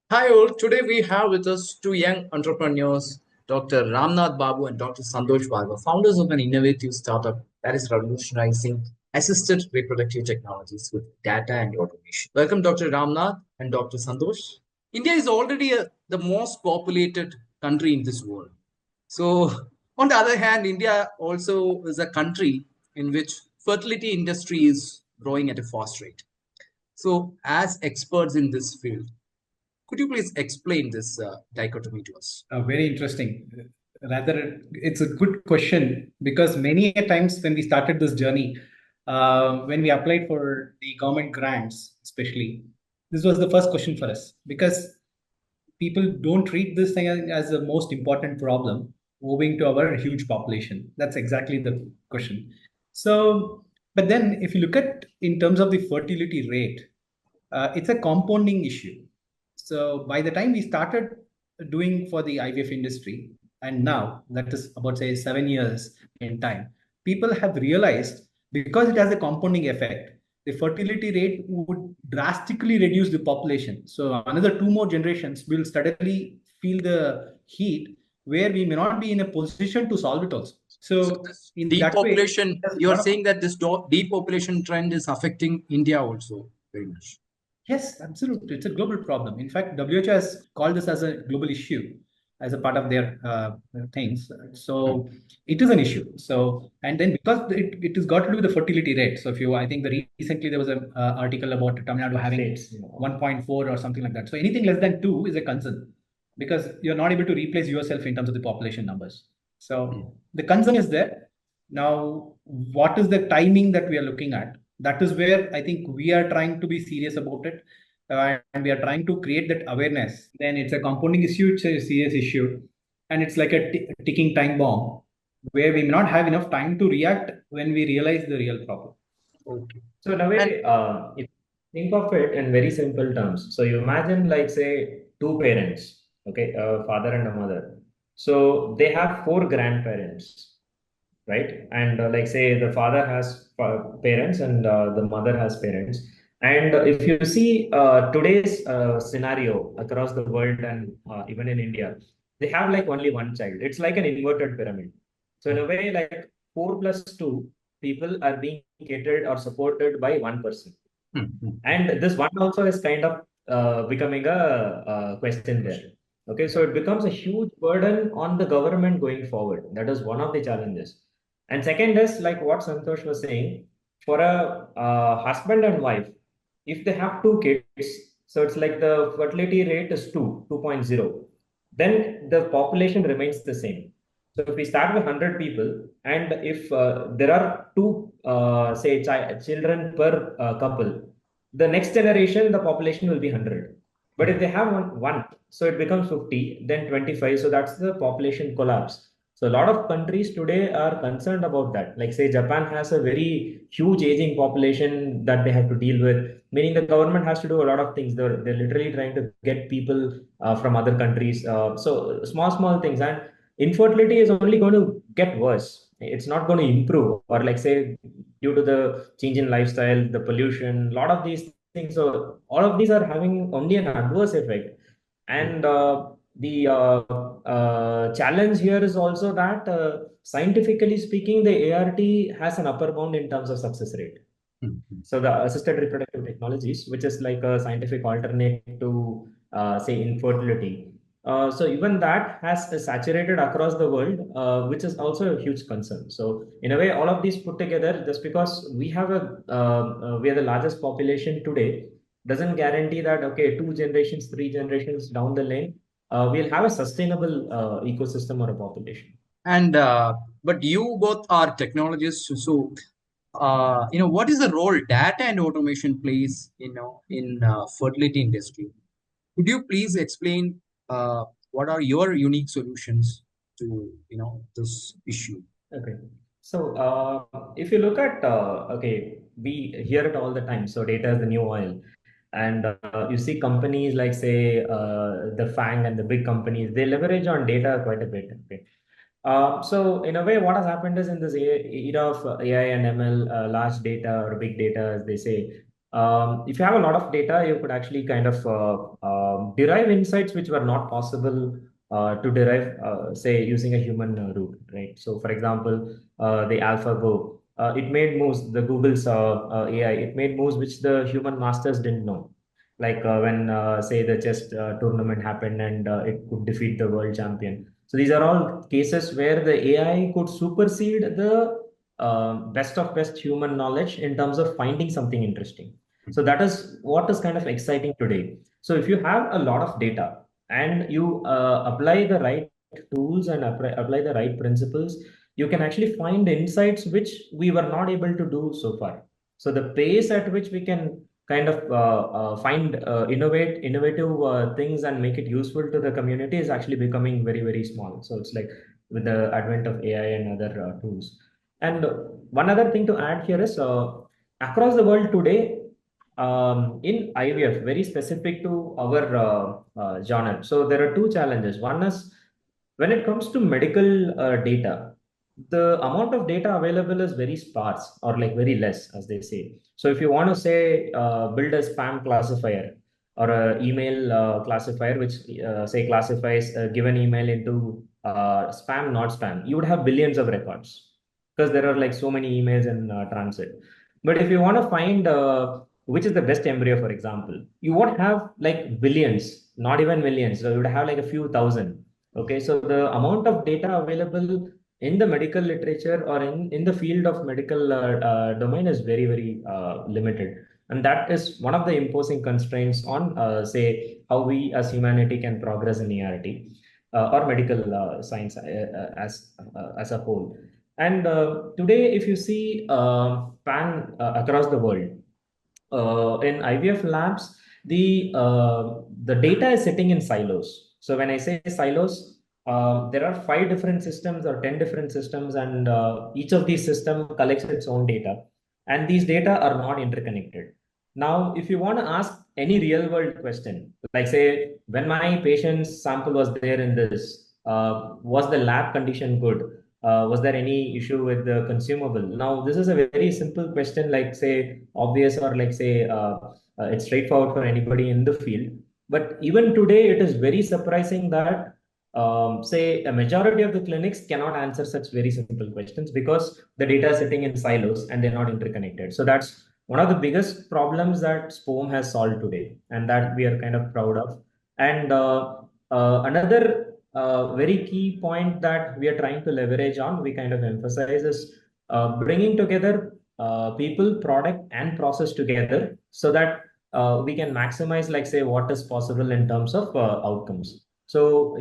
Hi all, today we have with us two young entrepreneurs, Dr. Ramnath Babu and Dr. Santosh Bhargava, founders of an innovative startup that is revolutionizing assisted reproductive technologies with data and automation. Welcome, Dr. Ramnath and Dr. Santosh. India is already the most populated country in this world. So, on the other hand, India also is a country in which fertility industry is growing at a fast rate. So, as experts in this field, could you please explain this dichotomy to us? Very interesting. Rather, it's a good question because many a times when we started this journey, when we applied for the government grants, especially, this was the first question for us because people don't treat this thing as the most important problem owing to our huge population. That's exactly the question. So, but then if you look at in terms of the fertility rate, it's a compounding issue. So by the time we started doing for the IVF industry, and now that is about say 7 years in time, people have realized because it has a compounding effect, the fertility rate would drastically reduce the population. So another two more generations will steadily feel the heat where we may not be in a position to solve it also. So So this in that way, depopulation, there's a you are lot of saying that this depopulation trend is affecting India also very much. yes, absolutely. It's a global problem. In fact, WHO has called this as a global issue as a part of their things. Hmm. So it is an issue. So, and then because it has got to do with the fertility rate. So if you, I think recently there was an article about Tamil Nadu having States. 1.4 or something like that. So anything less than 2 is a concern because you're not able to replace yourself in terms of the population numbers. So the concern is there. Now, what is the timing that we are looking at? That is where I think we are trying to be serious about it. And we are trying to create that awareness. Then it's a compounding issue, it's a serious issue. And it's like a ticking time bomb where we may not have enough time to react when we realize the real problem. Okay. So in a And way, if you think of it in very simple terms, so you imagine like say two parents, okay, a father and a mother. So they have four grandparents, right? And like say the father has parents and the mother has parents. And if you see today's scenario across the world and even in India, they have like only one child. It's like an inverted pyramid. So in a way, like 4 plus 2 people are being catered or supported by one person. And this one also is kind of becoming a question there. Okay, so it becomes a huge burden on the government going forward. That is one of the challenges. And second is like what Santosh was saying, for a husband and wife, if they have two kids, so it's like the fertility rate is 2.0, then the population remains the same. So if we start with 100 people, and if there are two, say, children per couple, the next generation, the population will be 100. But if they have one, so it becomes 50, then 25. So that's the population collapse. So a lot of countries today are concerned about that. Like say Japan has a very huge aging population that they have to deal with, meaning the government has to do a lot of things. They're literally trying to get people from other countries. So small things. And infertility is only going to get worse. It's not going to improve. Or like say, due to the change in lifestyle, the pollution, a lot of these things. So all of these are having only an adverse effect. And the challenge here is also that scientifically speaking, the ART has an upper bound in terms of success rate. So the assisted reproductive technologies, which is like a scientific alternate to say infertility. So even that has saturated across the world, which is also a huge concern. So in a way, all of these put together, just because we are the largest population today, doesn't guarantee that okay, 2 generations, 3 generations down the lane, we'll have a sustainable ecosystem or a population. and but you both are technologists, so what is the role data and automation plays, in fertility industry? Could you please explain what are your unique solutions to this issue? Okay. So if you look at okay, we hear it all the time. So data is the new oil, and you see companies like say the FANG and the big companies, they leverage on data quite a bit. Okay. So in a way, what has happened is in this era of AI and ML, large data or big data, as they say, If you have a lot of data, you could actually kind of derive insights which were not possible to derive, say, using a human route, right? So, for example, the AlphaGo, it made moves, the Google's AI, it made moves which the human masters didn't know. Like when, say, the chess tournament happened and it could defeat the world champion. So, these are all cases where the AI could supersede the best of best human knowledge in terms of finding something interesting. So that is what is kind of exciting today. So if you have a lot of data and you apply the right tools and apply the right principles, you can actually find insights which we were not able to do so far. So the pace at which we can kind of find innovative things and make it useful to the community is actually becoming very, very small. So it's like with the advent of AI and other tools. And one other thing to add here is across the world today, in IVF, very specific to our genre. So there are two challenges. One is when it comes to medical data, the amount of data available is very sparse or like very less, as they say. So if you want to say build a spam classifier or a email classifier, which say classifies a given email into spam, not spam, you would have billions of records because there are like so many emails in transit. But if you want to find which is the best embryo, for example, you won't have like billions, not even millions. So you would have like a few thousand. Okay, so the amount of data available in the medical literature or in the field of medical domain is very, very limited. And that is one of the imposing constraints on, say, how we as humanity can progress in ERT or medical science as a whole. And today, if you see pan across the world, in IVF labs, the data is sitting in silos. So when I say silos, there are 5 different systems or 10 different systems, and each of these systems collects its own data, and these data are not interconnected. Now, if you want to ask any real world question, like say, when my patient's sample was there in this, was the lab condition good? Was there any issue with the consumable? Now, this is a very simple question, like say obvious or like say it's straightforward for anybody in the field. But even today, it is very surprising that say a majority of the clinics cannot answer such very simple questions because the data is sitting in silos and they're not interconnected. So that's one of the biggest problems that SpOvum has solved today, and that we are kind of proud of. And another very key point that we are trying to leverage on, we kind of emphasize is bringing together people, product, and process together so that we can maximize, like say, what is possible in terms of outcomes. So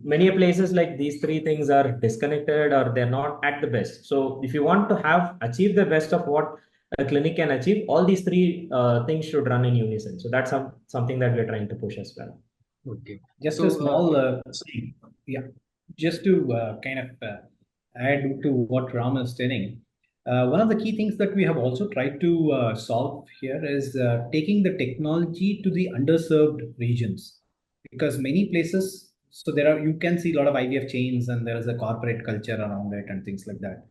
many places like these three things are disconnected or they're not at the best. So if you want to have achieve the best of what a clinic can achieve, all these three things should run in unison. So that's something that we're trying to push as well. Okay. Just So, a small thing. Yeah, just to kind of add to what Ram is telling. One of the key things that we have also tried to solve here is taking the technology to the underserved regions, because many places, so there are, you can see a lot of IVF chains and there is a corporate culture around it and things like that.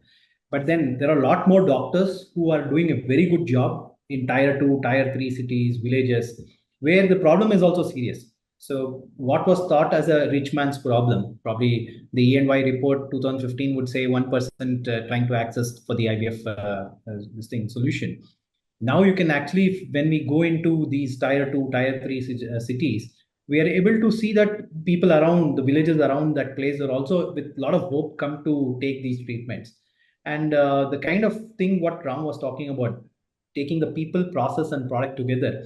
But then there are a lot more doctors who are doing a very good job in tier 2, tier 3 cities, villages, where the problem is also serious. So what was thought as a rich man's problem, probably the E&Y report 2015 would say 1% trying to access for the IVF this thing solution. Now you can actually, when we go into these tier 2, tier 3 cities, we are able to see that people around the villages around that place are also with a lot of hope come to take these treatments. And the kind of thing what Ram was talking about, taking the people, process, and product together,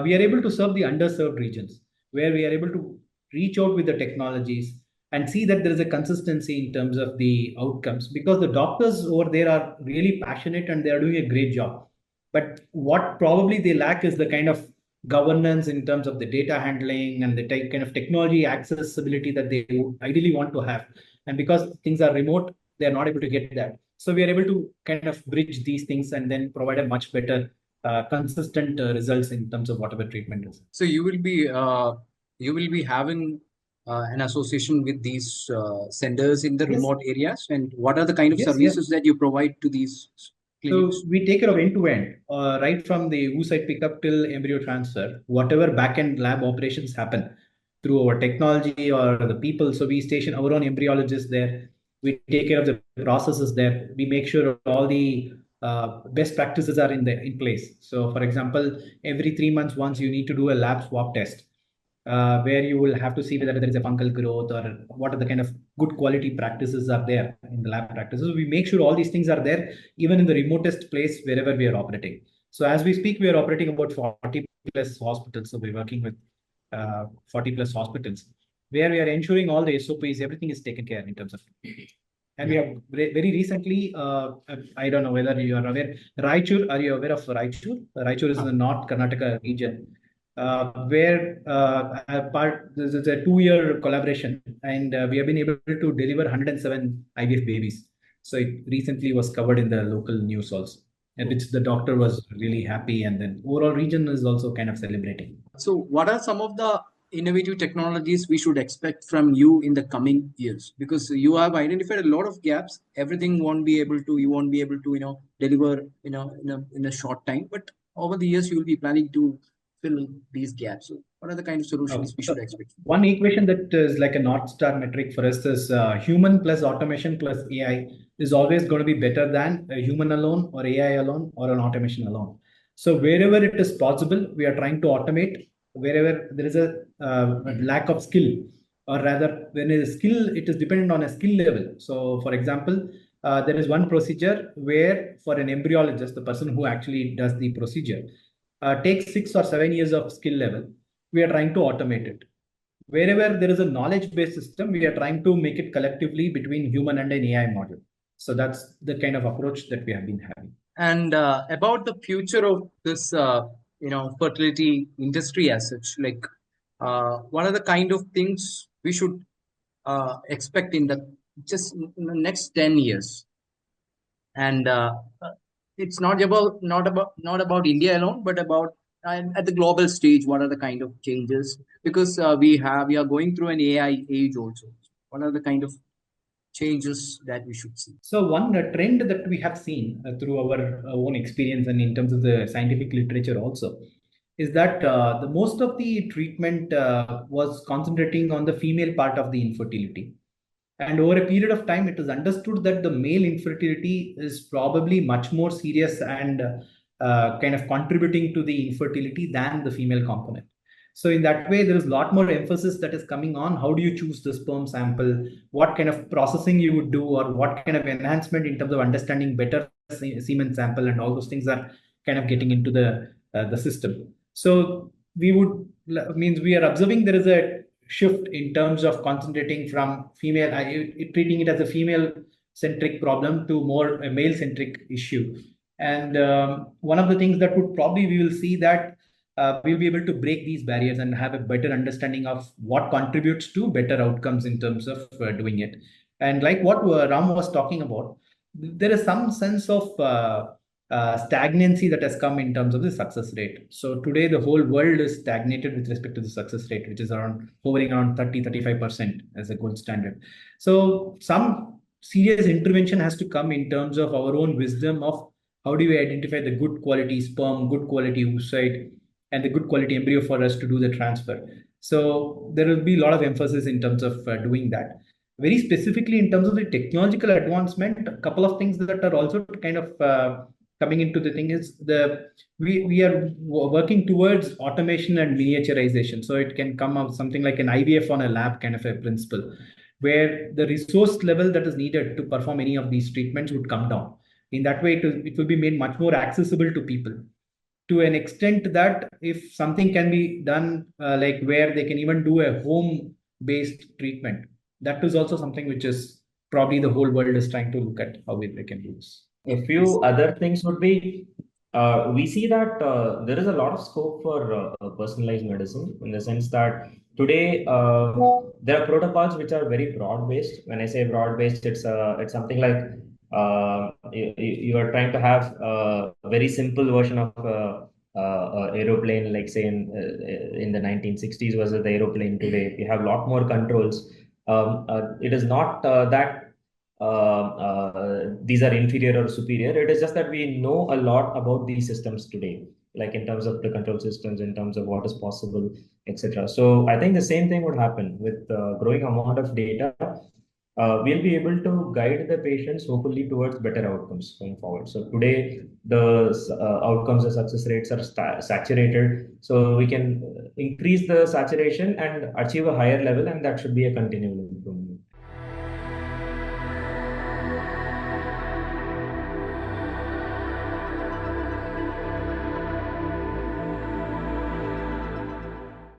we are able to serve the underserved regions where we are able to reach out with the technologies and see that there is a consistency in terms of the outcomes, because the doctors over there are really passionate and they are doing a great job. But what probably they lack is the kind of governance in terms of the data handling and the kind of technology accessibility that they ideally want to have. And because things are remote, they are not able to get that. So we are able to kind of bridge these things and then provide a much better consistent results in terms of whatever treatment is. so you will be having an association with these senders in the Yes. remote areas, and what are the kind of Yes, yes. services that you provide to these? clinics? So we take care of end to end, right from the oocyte pickup till embryo transfer. Whatever back-end lab operations happen through our technology or the people. So we station our own embryologists there. We take care of the processes there. We make sure all the best practices are in place. So, for example, every 3 months once you need to do a lab swab test, where you will have to see whether there is a fungal growth or what are the kind of good quality practices are there in the lab practices. We make sure all these things are there, even in the remotest place wherever we are operating. So as we speak, we are operating about 40 plus hospitals. So we're working with 40 plus hospitals where we are ensuring all the SOPs, everything is taken care in terms of. And we have very recently, I don't know whether you are aware, Raichur, are you aware of Raichur? Raichur is in the North Karnataka region, where this is a 2 year collaboration, and we have been able to deliver 107 IVF babies. So it recently was covered in the local news also, and which the doctor was really happy, and then overall region is also kind of celebrating. So, what are some of the innovative technologies we should expect from you in the coming years? Because you have identified a lot of gaps. Everything won't be able to. You won't be able to, deliver, in a short time. But over the years, you will be planning to fill these gaps. So, what are the kind of solutions we should expect? One equation that is like a North Star metric for us is human plus automation plus AI is always going to be better than a human alone or AI alone or an automation alone. So wherever it is possible, we are trying to automate. Wherever there is a lack of skill, or rather, when it is skill, it is dependent on a skill level. So, for example, there is one procedure where for an embryologist, the person who actually does the procedure, takes 6 or 7 years of skill level. We are trying to automate it. Wherever there is a knowledge-based system, we are trying to make it collectively between human and an AI model. So that's the kind of approach that we have been having. And about the future of this, fertility industry as such, like what are the kind of things we should expect in the just in the next 10 years? And it's not about India alone, but about at the global stage. What are the kind of changes? Because we are going through an AI age also. What are the kind of changes that we should see? So one trend that we have seen through our own experience and in terms of the scientific literature also is that the most of the treatment was concentrating on the female part of the infertility. And over a period of time, it is understood that the male infertility is probably much more serious and kind of contributing to the infertility than the female component. So in that way, there is a lot more emphasis that is coming on how do you choose the sperm sample, what kind of processing you would do, or what kind of enhancement in terms of understanding better semen sample, and all those things are kind of getting into the system. So we would means we are observing there is a shift in terms of concentrating from female, treating it as a female centric problem to more a male centric issue. And one of the things that would probably we will see that we'll be able to break these barriers and have a better understanding of what contributes to better outcomes in terms of doing it. And like what Ram was talking about, there is some sense of stagnancy that has come in terms of the success rate. So today the whole world is stagnated with respect to the success rate, which is around hovering around 30-35% as a gold standard. So some serious intervention has to come in terms of our own wisdom of how do we identify the good quality sperm, good quality oocyte, and the good quality embryo for us to do the transfer. So there will be a lot of emphasis in terms of doing that. Very specifically in terms of the technological advancement, a couple of things that are also kind of coming into the thing is we are working towards automation and miniaturization. So it can come up something like an IVF on a lab kind of a principle, where the resource level that is needed to perform any of these treatments would come down. In that way, it will be made much more accessible to people, to an extent that if something can be done, like where they can even do a home-based treatment, that is also something which is probably the whole world is trying to look at how they can use. A few other things would be we see that there is a lot of scope for personalized medicine, in the sense that today there are protocols which are very broad based. When I say broad based, it's something like you are trying to have a very simple version of aeroplane, like say in the 1960s versus the aeroplane today. We have a lot more controls. It is not that these are inferior or superior. It is just that we know a lot about these systems today, like in terms of the control systems, in terms of what is possible, etc. So I think the same thing would happen with growing amount of data. We'll be able to guide the patients hopefully towards better outcomes going forward. So today the outcomes and success rates are saturated, so we can increase the saturation and achieve a higher level, and that should be a continual improvement.